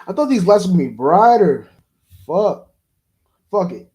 I thought these lights would be brighter. Fuck. Fuck it.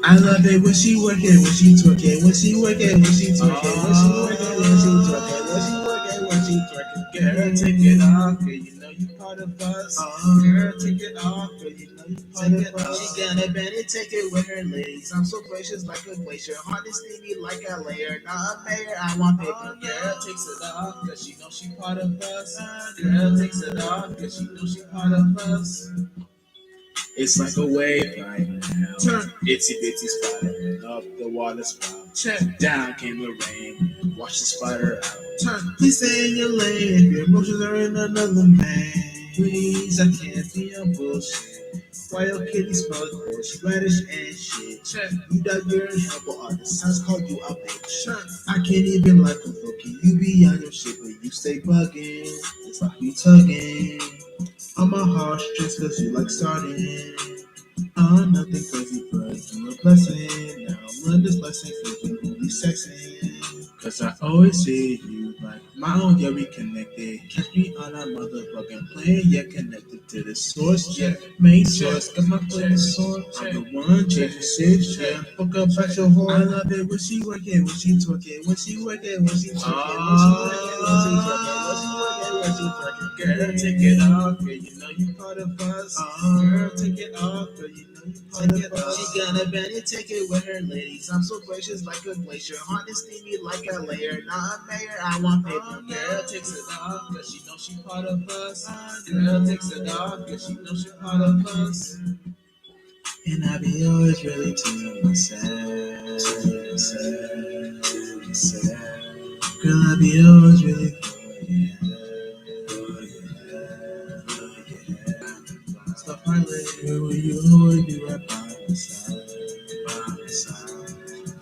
I love it when she work it, when she twerk it, when she work it, when she twerk it, when she work it, when she twerk it, when she work it, when she twerk it. Girl, take it off, girl, you know you part of us. Girl, take it off, girl, you know you part of us. She gonna bend it, take it with her legs. I'm so gracious like a glacier, hard to steamy like a layer. Not a mayor, I want paper. Girl, takes it off, cause she know she part of us. Girl, takes it off, cause she know she part of us. It's like a wave right now. Turn itsy bitsy spider up the water spout. Check down came the rain. Watch the spider out. Turn, please stay in your lane. If your emotions are in another man, please, I can't be a bullshit. Why your kitty smells bush, radish and shit. Check, you dug your help, but all the signs called you a bitch. Turn, I can't even like a bookie. You be on your shit, but you stay bugging. It's like you tugging. On my heartstrings cause you like starting. Nothing crazy but you a blessing. Now I'm learn this lesson for you who be sexing. Cause I always see you like my own, yeah, we connected. Catch me on a motherfucking plane, yeah, connected to the source, yeah, main source. Got my plate sore, I'm the one, chasing shit, yeah. Fuck up at your horn. I love it when she work it, when she twerk it, when she work it, when she twerk it, when she work it, when she twerk it, when she work it, when she twerk it. Girl, take it off, girl, you know you part of us. Girl, take it off, girl, you know you part of us. She gonna bend it, take it with her ladies. I'm so gracious like a glacier, hard to steamy like a layer. Not a mayor, I want paper. Girl, takes it off, cause she know she part of us. Girl, takes it off, cause she know she part of us. And I be always really to myself, Girl, I be always really for you. Stuff my leg, will you always be right by my side, by my side.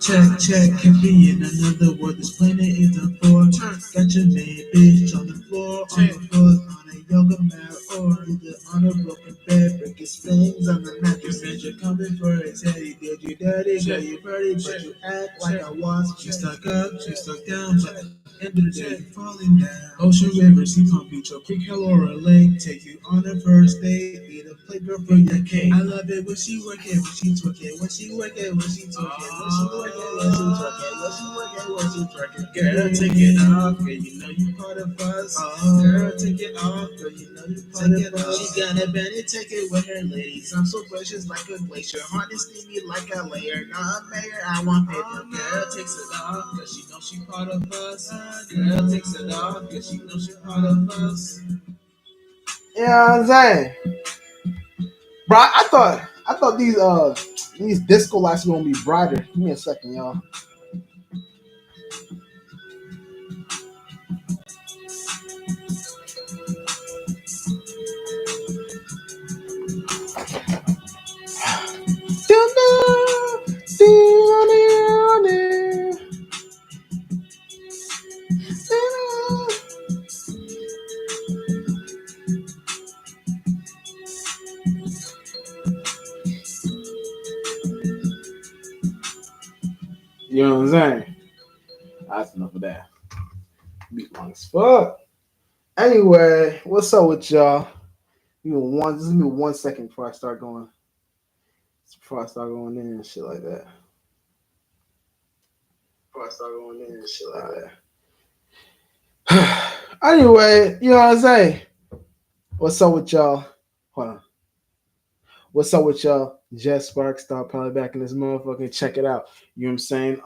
Check, check, can be in another word. This planet is a four. Got your main bitch on the floor, on a yoga mat, or either on a broken bed, breaking springs on the mattress. And you're coming for a teddy. Did you dirty? Girl, you pretty, but you act like a wasp. You stuck up, you stuck down, but at the end of the day, you're falling down. Ocean River, Sea Palm Beach, or Creek Hill or a lake. Take you on a first date. Eat a plate girl for your cake. I love it when she work it, when she twerk it, when she work it, when she twerk it, when she work it, when she twerk it, when she work it, when she twerk it. Girl, take it off, girl, you know you part of us. Girl, take it off, girl, you know you part of us. She gonna bend it, take it with her ladies. I'm so gracious like a glacier, hard to steamy like a layer. Not a mayor, I want paper. Girl, takes it off, cause she know she part of us. Girl, takes it off, cause she know she part of us. You know what I'm saying? Bro, I thought these disco lights were gonna be brighter. Give me a second, y'all. You know what I'm saying? That's enough of that. Beat long as fuck. Anyway, what's up with y'all? Just give me 1 second before I start going in and shit like that. Before I start going in and shit like that. Anyway, you know what I'm saying? What's up with y'all? Hold on. What's up with y'all? Jess Sparks, Star probably back in this motherfucker. Check it out. You know what I'm saying?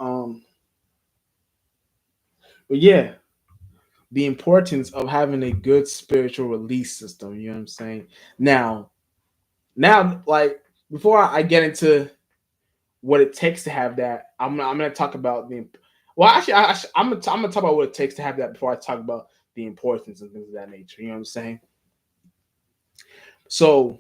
But yeah, the importance of having a good spiritual release system. You know what I'm saying? Now, like before I get into what it takes to have that, I'm gonna talk about the. Well, actually, I'm gonna talk about what it takes to have that before I talk about the importance and things of that nature. You know what I'm saying? So,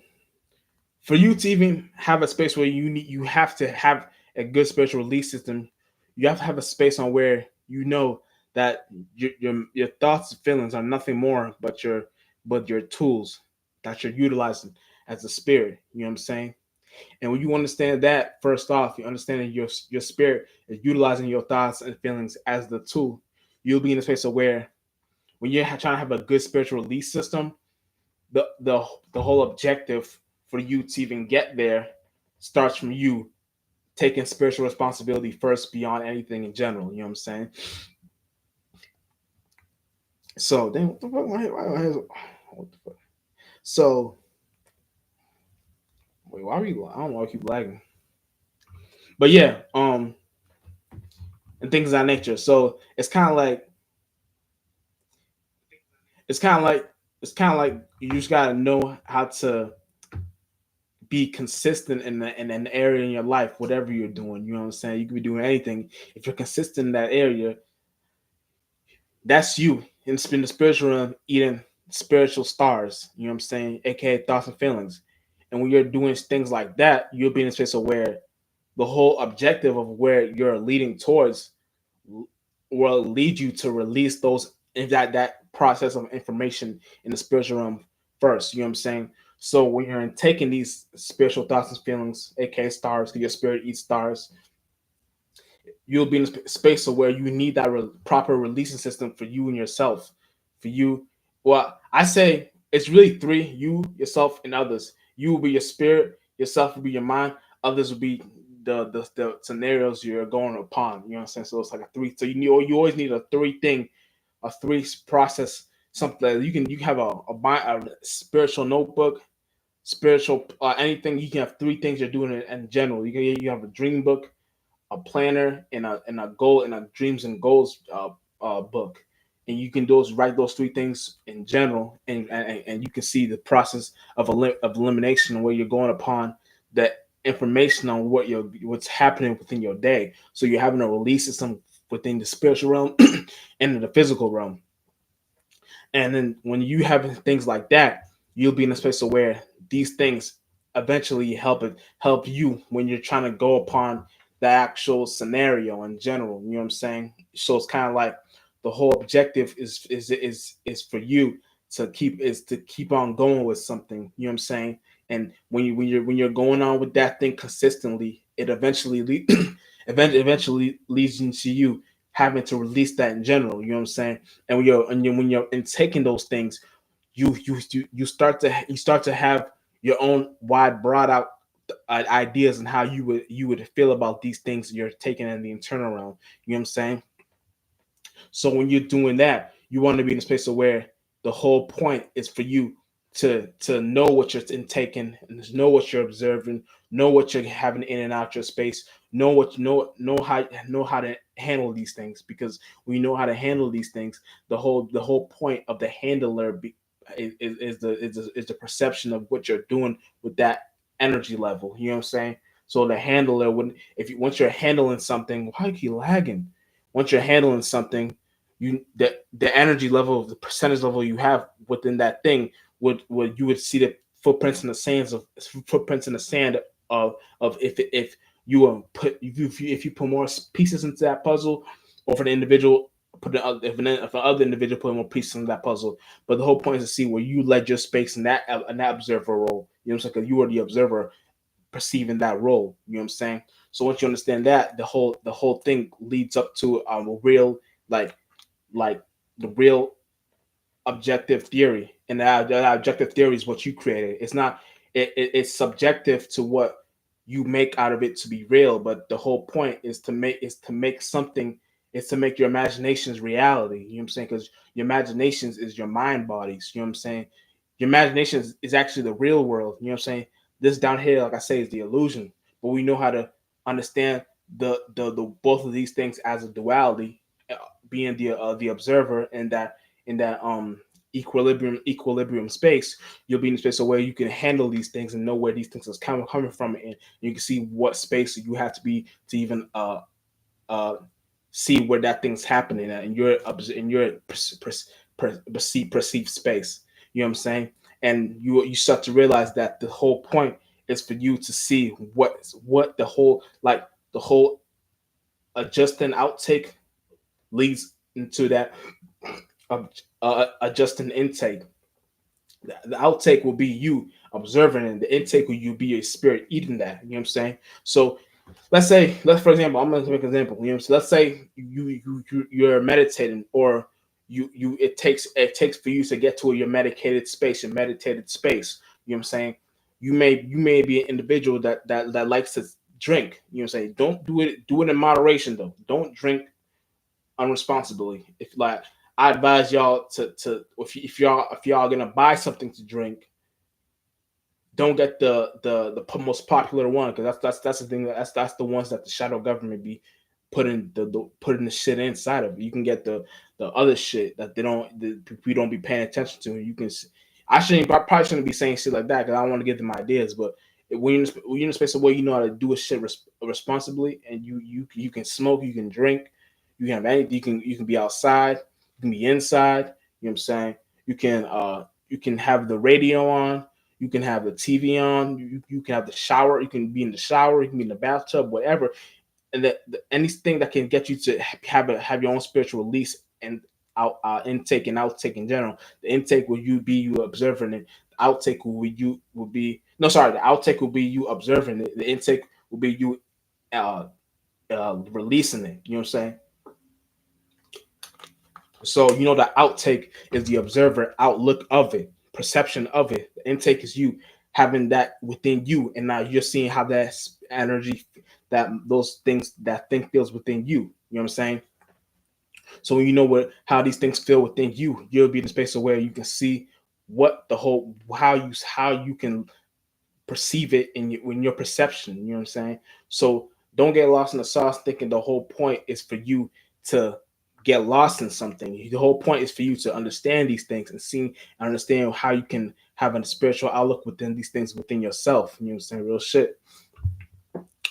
for you to even have a space where you have to have a good spiritual release system, You have to have a space on where you know that your thoughts and feelings are nothing more but your tools that you're utilizing as a spirit. You know what I'm saying? And when you understand that, first off, you understand that your spirit is utilizing your thoughts and feelings as the tool. You'll be in a space of where when you're trying to have a good spiritual release system, the the the whole objective for you to even get there starts from you taking spiritual responsibility first beyond anything in general. You know what I'm saying? So then what the fuck? What the fuck? So wait, why are we? I don't know why I keep lagging. But yeah, and things of that nature. So it's kind of like it's kind of like you just gotta know how to be consistent in an area in your life, whatever you're doing. You know what I'm saying? You could be doing anything. If you're consistent in that area, that's you in the spiritual realm eating spiritual stars. You know what I'm saying? AKA thoughts and feelings. And when you're doing things like that, you'll be in a space of where the whole objective of where you're leading towards will lead you to release those that process of information in the spiritual realm first. You know what I'm saying? So when you're taking these spiritual thoughts and feelings, aka stars, because your spirit eats stars, you'll be in a space of where you need that proper releasing system for you and yourself. For you, well, I say it's really three: you, yourself, and others. You will be your spirit, yourself will be your mind, others will be the scenarios you're going upon. You know what I'm saying? So it's like a three. So you always need a three thing, a three process. Something that you can have a spiritual notebook, spiritual anything. You can have three things you're doing in general. You have a dream book, a planner, and a goal and a dreams and goals book, and you can write those three things in general, and you can see the process of elimination where you're going upon the information on what's happening within your day. So you're having a release system within the spiritual realm and in the physical realm. And then when you have things like that, you'll be in a space of where these things eventually help you when you're trying to go upon the actual scenario in general. You know what I'm saying? So it's kind of like the whole objective is for you to keep on going with something. You know what I'm saying? And when you're going on with that thing consistently, it eventually leads into you having to release that in general. You know what I'm saying? And when you're in taking those things, you start to have your own wide, broad out ideas and how you would feel about these things you're taking in the internal realm. You know what I'm saying? So when you're doing that, you want to be in a space of where the whole point is for you to know what you're taking and know what you're observing, know what you're having in and out your space, know how to handle these things. Because when you know how to handle these things, the whole point of the handler is the perception of what you're doing with that energy level. You know what I'm saying? So the handler would if you once you're handling something, why are you lagging? Once you're handling something, the energy level, the percentage level you have within that thing would you would see the footprints in the sand of if you if you put more pieces into that puzzle, or for the individual if another individual put more pieces into that puzzle. But the whole point is to see where you led your space in that observer role. You know what I'm saying? Because you are the observer perceiving that role. You know what I'm saying? So once you understand that, the whole thing leads up to a real like like the real objective theory, and that objective theory is what you created. It's not it's subjective to what you make out of it to be real, but the whole point is to make something is to make your imaginations reality. You know what I'm saying? Because your imaginations is your mind bodies. You know what I'm saying? Your imagination is actually the real world. You know what I'm saying? This down here, like I say, is the illusion. But we know how to understand the both of these things as a duality, being the observer in that equilibrium space. You'll be in a space where you can handle these things and know where these things are coming from, and you can see what space you have to be to even uh see where that thing's happening at in your perceived space. You know what I'm saying? And you start to realize that the whole point is for you to see what the whole adjusting outtake leads into that adjusting intake. The outtake will be you observing, and the intake will you be your spirit eating that. You know what I'm saying? So let's for example, I'm gonna make an example. You know, so let's say you're meditating, or you it takes for you to get to your medicated space, your meditated space. You know what I'm saying? You may be an individual that likes to drink. You know what I'm saying? Don't do it in moderation though. Don't drink unresponsibly. If like I advise y'all to if y'all gonna buy something to drink, don't get the most popular one, because that's the thing, that's the ones that the shadow government be putting the shit inside of it. You can get the other shit that we don't be paying attention to. You can I probably shouldn't be saying shit like that because I don't want to give them ideas, but when you're in a space where you know how to do a shit responsibly, and you can smoke, you can drink, you can have anything, you can be outside, you can be inside. You know what I'm saying? You can have the radio on, you can have the TV on. You can have the shower. You can be in the shower. You can be in the bathtub, whatever. And anything that can get you to have your own spiritual release and intake and outtake in general. The intake will you observing it. The outtake will be no, sorry. The outtake will be you observing it. The intake will be you uh, releasing it. You know what I'm saying? So the outtake is the observer outlook of it, perception of it. The intake is you having that within you, and now you're seeing how that energy, that those things, that thing feels within you. You know what I'm saying? So when you know how these things feel within you, you'll be in a space of where you can see what the whole how you can perceive it in your perception. You know what I'm saying? So don't get lost in the sauce thinking the whole point is for you to get lost in something. The whole point is for you to understand these things and see and understand how you can have a spiritual outlook within these things within yourself. You know what I'm saying? Real shit.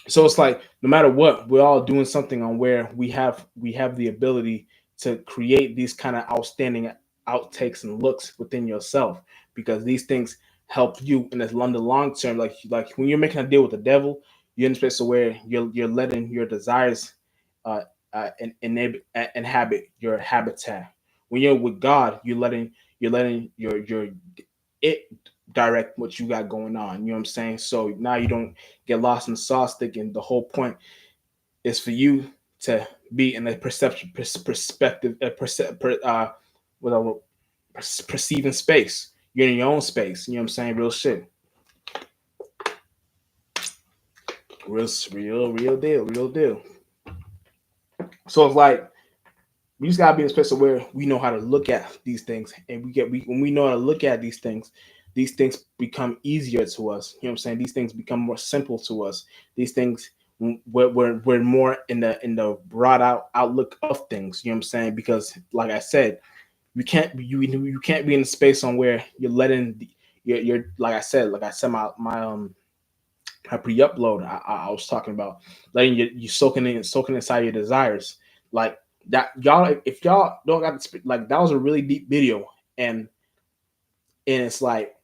So it's like no matter what, we're all doing something on where we have the ability to create these kind of outstanding outtakes and looks within yourself, because these things help you in the long term. Like when you're making a deal with the devil, you're in a space where you're letting your desires uh, inhabit your habitat. When you're with God, you're letting your it direct what you got going on. You know what I'm saying? So now you don't get lost in the sauce thinking the whole point is for you to be in a perspective, with a perceiving space. You're in your own space. You know what I'm saying? Real shit. Real deal. Real deal. So it's like we just gotta be in a space where we know how to look at these things, and when we know how to look at these things become easier to us. You know what I'm saying? These things become more simple to us. These things we're more in the broad outlook of things. You know what I'm saying? Because like I said, you can't be in a space on where you're letting you're like I said my pre-upload, I was talking about letting you soaking inside your desires, like that. Y'all, if y'all don't got like, that was a really deep video, and it's like,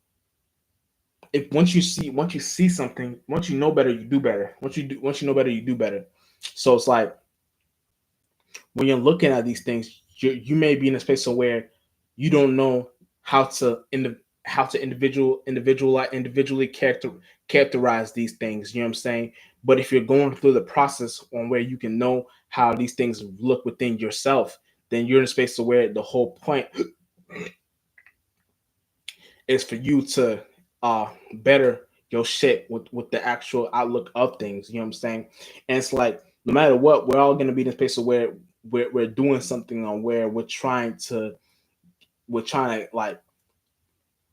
if once you see something, once you know better, you do better. Once you know better, you do better. So it's like when you're looking at these things, you may be in a space where you don't know how to in the how to individually characterize these things. You know what I'm saying? But if you're going through the process on where you can know how these things look within yourself, then you're in a space where the whole point is for you to better your shit with the actual outlook of things. You know what I'm saying? And it's like no matter what, we're all gonna be in a space where we're doing something on where we're trying to like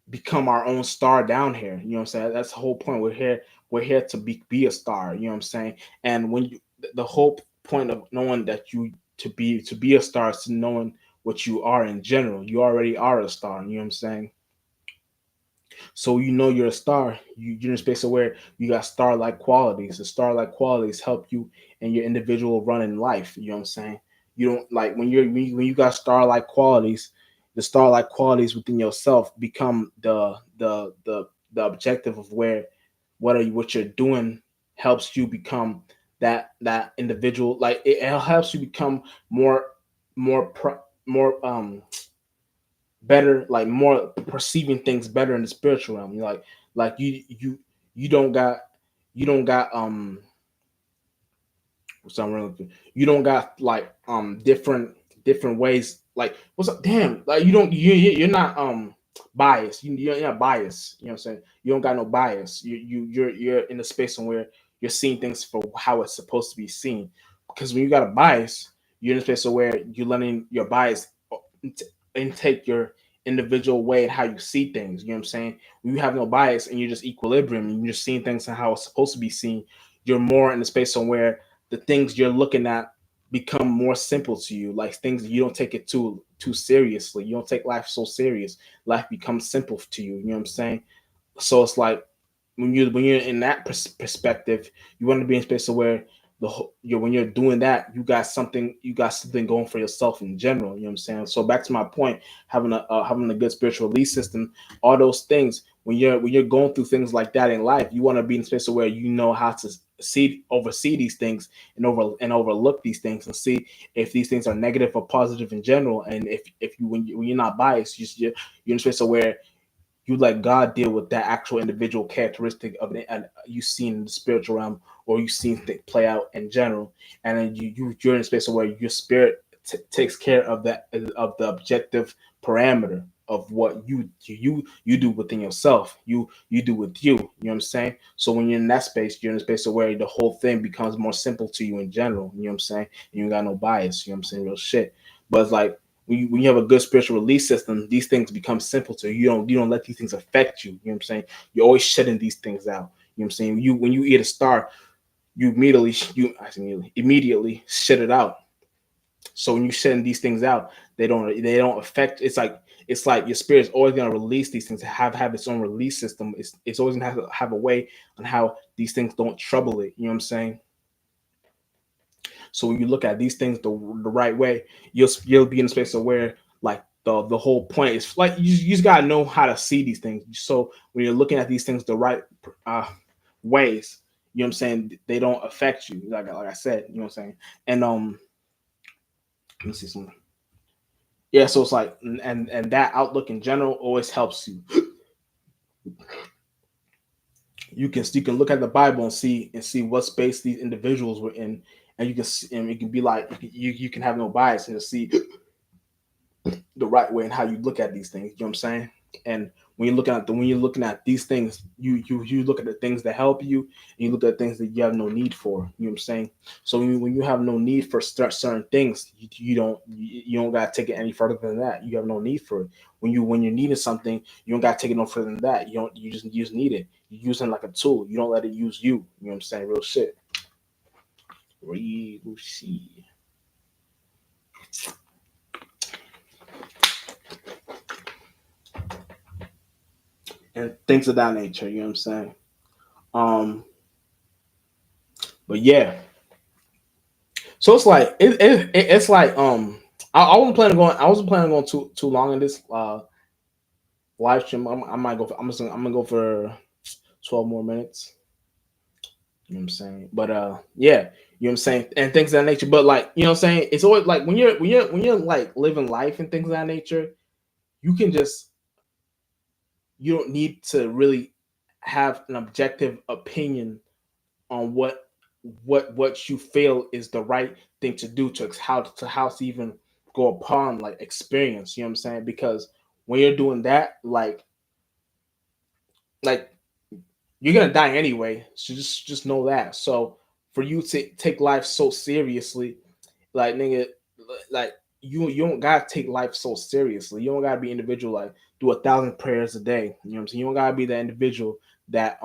become our own star down here. You know what I'm saying? That's the whole point. We're here to be a star. You know what I'm saying? And when you the whole point of knowing that to be a star is to knowing what you are in general. You already are a star. You know what I'm saying? So you're a star. You're in a space where you got star-like qualities. The star-like qualities help you in your individual run in life. You know what I'm saying? You don't like when you got star-like qualities. The star-like qualities within yourself become the objective of where what you're doing helps you become that individual. Like it helps you become more more more better, like more perceiving things better in the spiritual realm. Like you don't got you don't got what's I'm really you don't got like different ways. Like what's up? Damn, like you're not biased. You're not biased. You know what I'm saying? You don't got no bias. You're in a space where you're seeing things for how it's supposed to be seen. Because when you got a bias, you're in a space where you're letting your bias intake your individual way and how you see things. You know what I'm saying? When you have no bias and you're just equilibrium and you're just seeing things and how it's supposed to be seen, you're more in a space where the things you're looking at become more simple to you, like things you don't take it too seriously. You don't take life so serious. Life becomes simple to you. You know what I'm saying? So it's like when you're in that perspective, you want to be in space where when you're doing that, you got something going for yourself in general. You know what I'm saying? So back to my point, having a good spiritual release system, all those things. When you're going through things like that in life, you want to be in a space where you know how to oversee these things and overlook these things and see if these things are negative or positive in general. And if when you're not biased, you're in a space where you let God deal with that actual individual characteristic of it, and you seen in the spiritual realm, or you seen things play out in general, and then you're in a space where your spirit takes care of that, of the objective parameter of what you do within yourself, you do with you. You know what I'm saying? So when you're in that space, you're in a space where the whole thing becomes more simple to you in general. You know what I'm saying? And you got no bias. You know what I'm saying? Real shit. But it's like when you have a good spiritual release system, these things become simple to you. You don't let these things affect you. You know what I'm saying? You're always shutting these things out. You know what I'm saying? When you eat a star, you immediately shut it out. So when you shutting these things out, they don't affect. It's like your spirit's always gonna release these things, have its own release system. It's always gonna have a way on how these things don't trouble it. You know what I'm saying? So when you look at these things the right way, you'll be in a space of where like the whole point is like you just gotta know how to see these things. So when you're looking at these things the right uh, ways, you know what I'm saying, they don't affect you. Like I said, you know what I'm saying. And let me see something. Yeah, so it's like and that outlook in general always helps you. You can look at the Bible and see what space these individuals were in, and and it can be like you can have no bias and see the right way and how you look at these things. You know what I'm saying? And when you're looking at these things, you look at the things that help you, and you look at things that you have no need for. You know what I'm saying? So when you have no need for certain things, you don't gotta take it any further than that. You have no need for it. When you're needing something, you don't gotta take it no further than that. You just need it. You use it like a tool. You don't let it use you. You know what I'm saying? Real shit. Real shit. And things of that nature. You know what I'm saying? Um, but yeah, so it's like it's like I wasn't planning on too long in this live stream. I might go. I'm gonna go for 12 more minutes. You know what I'm saying? But yeah, you know what I'm saying, and things of that nature. But like you know what I'm saying, it's always like when you're like living life and things of that nature, you can just you don't need to really have an objective opinion on what you feel is the right thing to do to even go upon like experience. You know what I'm saying? Because when you're doing that, like you're gonna die anyway. So just know that. So for you to take life so seriously, like nigga, like you don't gotta take life so seriously. You don't gotta be individual like do 1,000 prayers a day. You know what I'm saying? You don't gotta be that individual that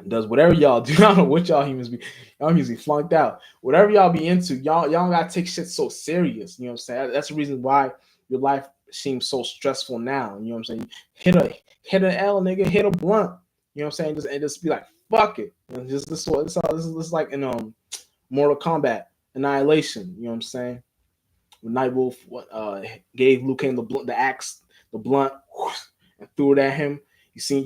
does whatever y'all do. I don't know what y'all humans be. Y'all humans be flunked out. Whatever y'all be into, y'all don't gotta take shit so serious. You know what I'm saying? That's the reason why your life seems so stressful now. You know what I'm saying? Hit an L, nigga. Hit a blunt. You know what I'm saying? Just be like, fuck it. And just this is like in Mortal Kombat Annihilation. You know what I'm saying? When Nightwolf gave Liu Kang the axe, the blunt, and threw it at him. You seen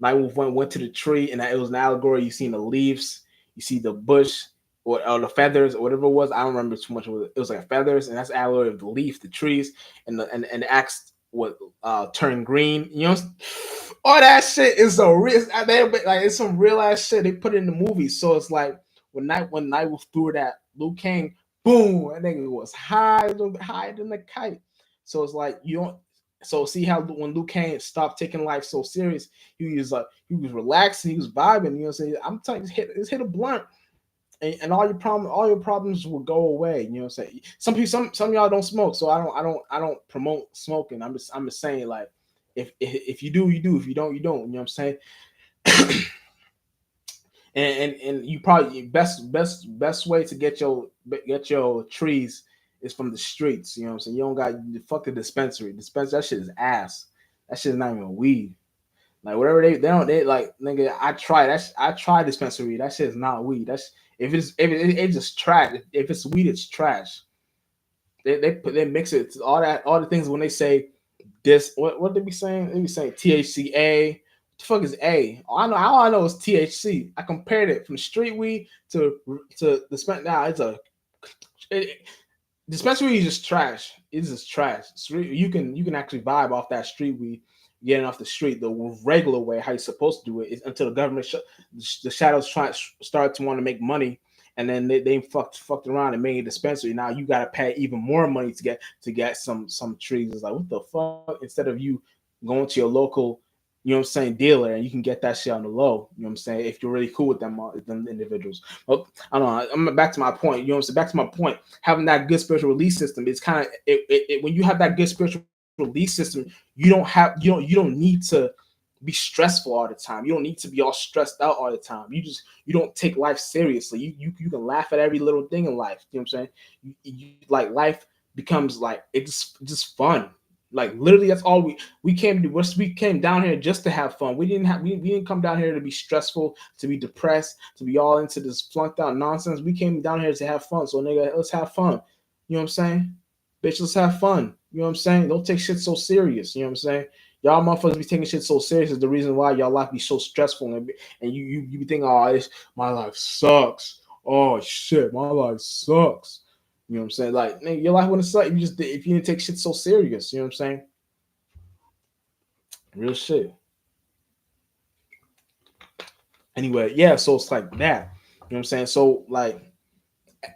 Nightwolf went to the tree, and it was an allegory. You seen the leaves, you see the bush, or the feathers, or whatever it was. I don't remember too much. It was like feathers, and that's the allegory of the leaf, the trees, and the axe what turn green. You know, all that shit is so real. Like it's some real ass shit they put in the movie. So it's like when Nightwolf threw that Liu Kang, boom, that nigga was high, a little bit higher than the kite. So it's like you don't. So see how when Liu Kang stopped taking life so serious, he was relaxing, he was vibing. You know what I'm saying? I'm telling you, just hit a blunt, and all your problems will go away. You know what I'm saying? Some people, some of y'all don't smoke, so I don't promote smoking. I'm just saying like, if you do, you do. If you don't, you don't. You know what I'm saying? And you probably best way to get your trees is from the streets. You know what I'm saying? You don't got fuck the dispensary. Dispensary that shit is ass. That shit is not even weed. Like whatever they don't they like nigga. I tried dispensary. That shit is not weed. That's if it's just trash. If it's weed, it's trash. They mix it all the things when they say this what they be saying? They be saying THCA. What the fuck is A? All I know is THC. I compared it from street weed to the spent now it, dispensary is just trash. It's just trash. You can actually vibe off that street weed, getting off the street the regular way how you're supposed to do it is until the government the shadows start to want to make money, and then they fucked around and made a dispensary. Now you gotta pay even more money to get some trees. It's like what the fuck? Instead of you going to your local, you know what I'm saying, dealer, and you can get that shit on the low. You know what I'm saying? If you're really cool with them individuals. Well, I don't know. I'm back to my point. You know what I'm saying? Back to my point. Having that good spiritual release system, it's kind of when you have that good spiritual release system, you don't need to be stressful all the time. You don't need to be all stressed out all the time. You don't take life seriously. You can laugh at every little thing in life. You know what I'm saying? Like life becomes like it's just fun. Like literally, that's all we came down here just to have fun. We didn't come down here to be stressful, to be depressed, to be all into this flunked out nonsense. We came down here to have fun. So nigga, let's have fun. You know what I'm saying? Bitch, let's have fun. You know what I'm saying? Don't take shit so serious. You know what I'm saying? Y'all motherfuckers be taking shit so serious is the reason why y'all life be so stressful and you be thinking, oh, my life sucks. Oh shit, my life sucks. You know what I'm saying? Like, nigga, your life wouldn't suck if you didn't take shit so serious. You know what I'm saying? Real shit. Anyway, yeah. So it's like that. You know what I'm saying? So like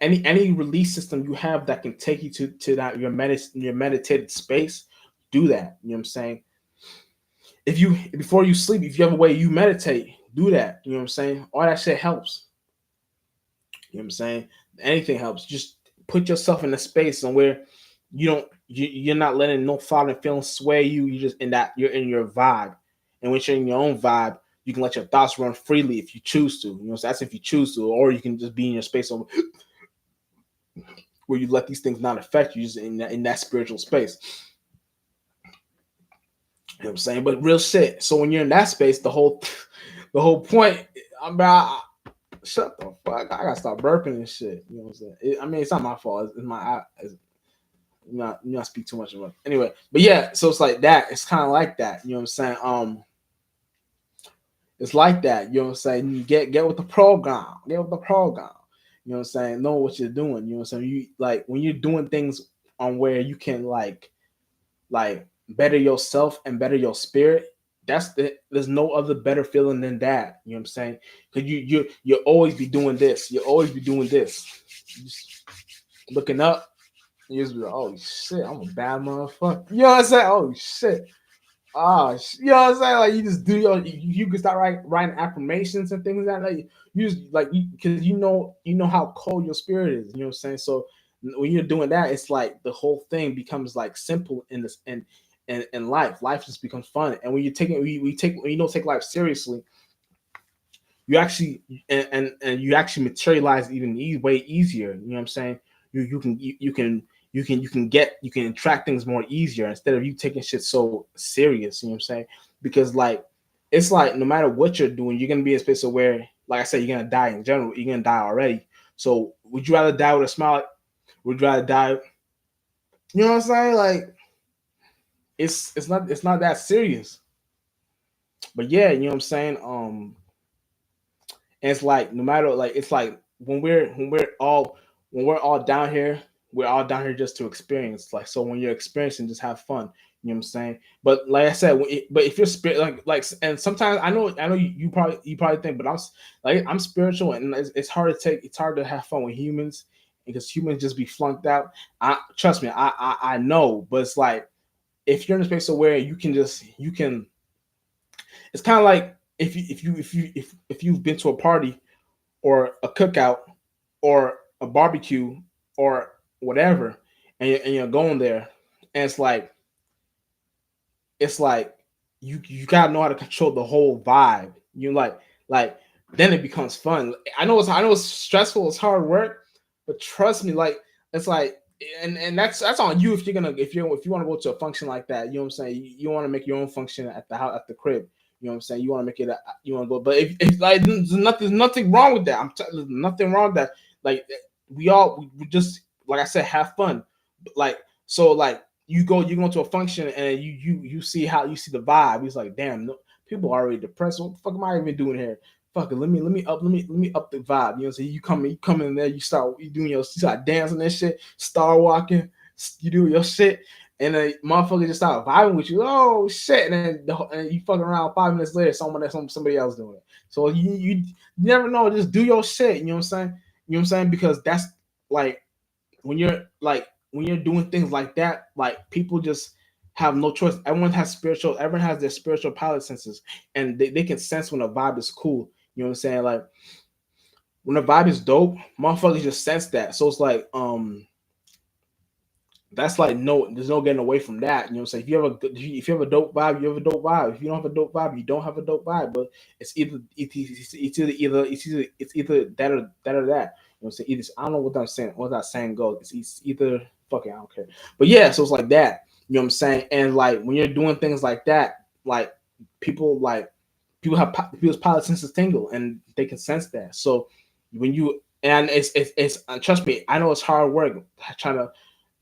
any release system you have that can take you to that your meditated space, do that. You know what I'm saying? If you before you sleep, if you have a way you meditate, do that. You know what I'm saying? All that shit helps. You know what I'm saying? Anything helps. Just put yourself in a space and where you're not letting no thought and feeling sway you. You just you're in your vibe. And when you're in your own vibe, you can let your thoughts run freely if you choose to. You know, so that's if you choose to, or you can just be in your space where you let these things not affect you, just in that spiritual space. You know what I'm saying? But real shit. So when you're in that space, the whole point. Shut the fuck. I gotta stop burping and shit. You know what I'm saying? It's not my fault. It's my not speak too much about it. Anyway, but yeah, so it's like that. It's kind of like that. You know what I'm saying? It's like that. You know what I'm saying? You get with the program. Get with the program. You know what I'm saying? Know what you're doing. You know what I'm saying? You like when you're doing things on where you can like better yourself and better your spirit. There's no other better feeling than that. You know what I'm saying? Because you always be doing this. You always be doing this. Just looking up. You just be like, oh shit, I'm a bad motherfucker. You know what I'm saying? Oh shit. You know what I'm saying? Like you just do you can start writing affirmations and things like that. Like you just like because you know how cold your spirit is. You know what I'm saying? So when you're doing that, it's like the whole thing becomes like simple in this and life. Life just becomes fun. And when you take it, when you don't take life seriously, you actually and you actually materialize even way easier. You know what I'm saying? You can attract things more easier instead of you taking shit so serious. You know what I'm saying? Because like it's like no matter what you're doing, you're gonna be in a space of where, like I said, you're gonna die in general. You're gonna die already. So would you rather die with a smile? Would you rather die? You know what I'm saying? Like it's not that serious. But yeah, you know what I'm saying. And it's like no matter like it's like when we're all down here, we're all down here just to experience. Like so, when you're experiencing, just have fun. You know what I'm saying? But like I said, but if you're spirit, and sometimes I know you probably think, but I'm spiritual, and it's hard to take. It's hard to have fun with humans because humans just be flunked out. I trust me, I know, but it's like if you're in a space of where you can. It's kind of like if you've been to a party or a cookout or a barbecue or whatever, and you're going there, and it's like you gotta know how to control the whole vibe. You like then it becomes fun. I know it's stressful, it's hard work, but trust me, like it's like and that's on you if you want to go to a function like that. You know what I'm saying? You want to make your own function at the house at the crib. You know what I'm saying? You want to make it. You want to go, but if like there's nothing wrong with that. There's nothing wrong with that. Like we just like I said, have fun. Like so like you go to a function and you see how you see the vibe. He's like, damn, no, people are already depressed. What the fuck am I even doing here? Fuck it, let me up the vibe. You know what I'm saying? You come in there, you start dancing and shit, star walking, you do your shit, and then motherfucker just start vibing with you. Oh shit, and you fucking around 5 minutes later, somebody else doing it. So you never know, just do your shit. You know what I'm saying? You know what I'm saying? Because that's like when you're doing things like that, like people just have no choice. Everyone has their spiritual palate senses, and they can sense when a vibe is cool. You know what I'm saying? Like when a vibe is dope, motherfuckers just sense that. So it's like that's like no, there's no getting away from that. You know what I'm saying? If you have a dope vibe, you have a dope vibe. If you don't have a dope vibe, you don't have a dope vibe. But it's either that or that. You know what I'm saying? I don't know what I'm saying. What that saying goes. It's either fuck it, I don't care. But yeah, so it's like that. You know what I'm saying? And like when you're doing things like that, people like people's pilot senses tingle and they can sense that. So when you and it's trust me, I know it's hard work trying to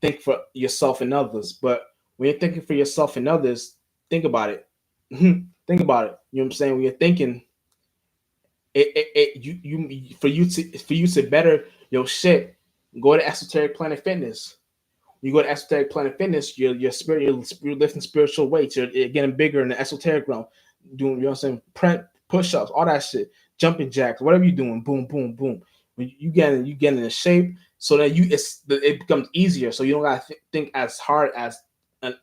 think for yourself and others. But when you're thinking for yourself and others, think about it. Think about it. You know what I'm saying? When you're thinking, for you to better your shit, go to Esoteric Planet Fitness. You go to Esoteric Planet Fitness, you're lifting spiritual weights, you're getting bigger in the esoteric realm, doing you know what I'm saying, push ups, all that shit, jumping jacks, whatever you're doing, boom, boom, boom. When you get in shape, so that it becomes easier. So you don't gotta think as hard as an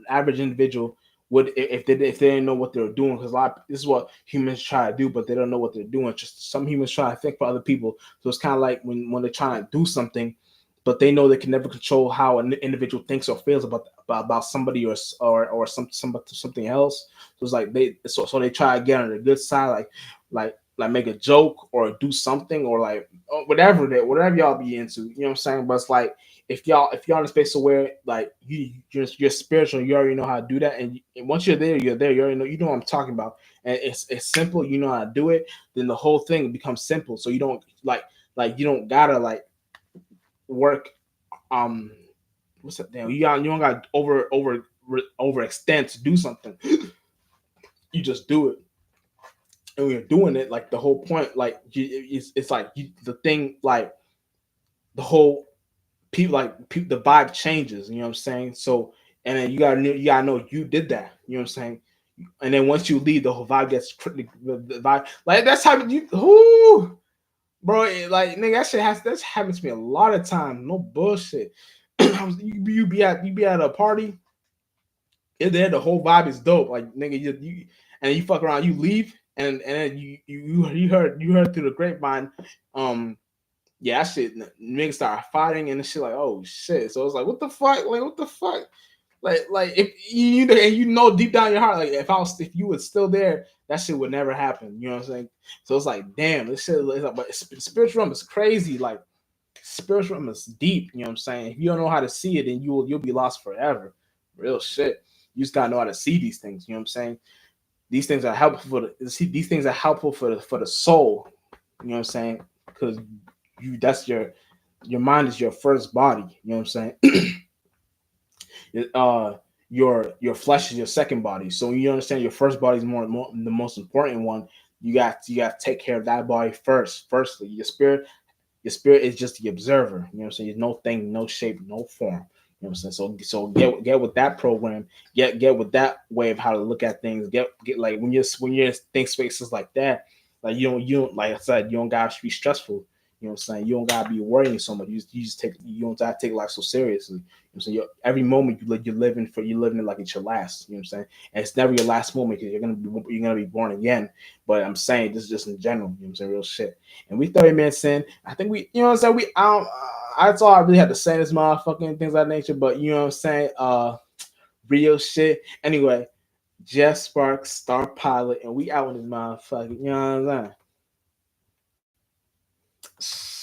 average individual would if they didn't know what they were doing. Because this is what humans try to do, but they don't know what they're doing. Just some humans try to think for other people. So it's kind of like when they're trying to do something, but they know they can never control how an individual thinks or feels about somebody or something else. So it's like so they try to get on the good side, like make a joke or do something or like whatever y'all be into. You know what I'm saying? But it's like if y'all in a space where like you're spiritual, you already know how to do that, and once you're there, you're there. You know what I'm talking about, and it's simple. You know how to do it. Then the whole thing becomes simple. So you don't like you don't gotta like work what's that damn you don't got overextend to do something. You just do it, and when you're doing it, like the whole point, like it's like the thing, like the whole the vibe changes. You know what I'm saying? So and then you gotta know you did that. You know what I'm saying? And then once you leave, the whole vibe gets the vibe like that's how you whoo bro. Like nigga, that's happened to me a lot of times. No bullshit. You be at a party, and then the whole vibe is dope. Like nigga, you and you fuck around, you leave, and then you heard through the grapevine, yeah, that shit niggas start fighting and shit like oh shit. So it's like what the fuck, like what the fuck, like if deep down in your heart, like if you was still there, that shit would never happen. You know what I'm saying? So it's like damn, this shit. It's like, but spiritual realm is crazy. Like spiritual realm is deep. You know what I'm saying? If you don't know how to see it, then you'll be lost forever. Real shit. You just gotta know how to see these things. You know what I'm saying? These things are helpful these things are helpful for the soul. You know what I'm saying? Because that's your mind is your first body. You know what I'm saying? your flesh is your second body. So you understand your first body is more the most important one. You got to take care of that body first. Firstly, your spirit is just the observer. You know what I'm saying? There's no thing, no shape, no form. You know what I'm saying? So get with that program. Get with that way of how to look at things. Get like when you're in think spaces like that, like you don't like I said, you don't gotta be stressful. You know what I'm saying? You don't gotta be worrying so much. You just take you don't gotta take life so seriously. You know what I'm saying? Every moment you're living it like it's your last. You know what I'm saying? And it's never your last moment because you're gonna be born again. But I'm saying this is just in general. You know what I'm saying? Real shit. And we 30 minutes in. I think we, you know what I'm saying? That's all I really had to say in this motherfucking things of that nature. But you know what I'm saying? Real shit. Anyway, Jeff Sparks, Star Pilot, and we out in this motherfucker. You know what I'm saying?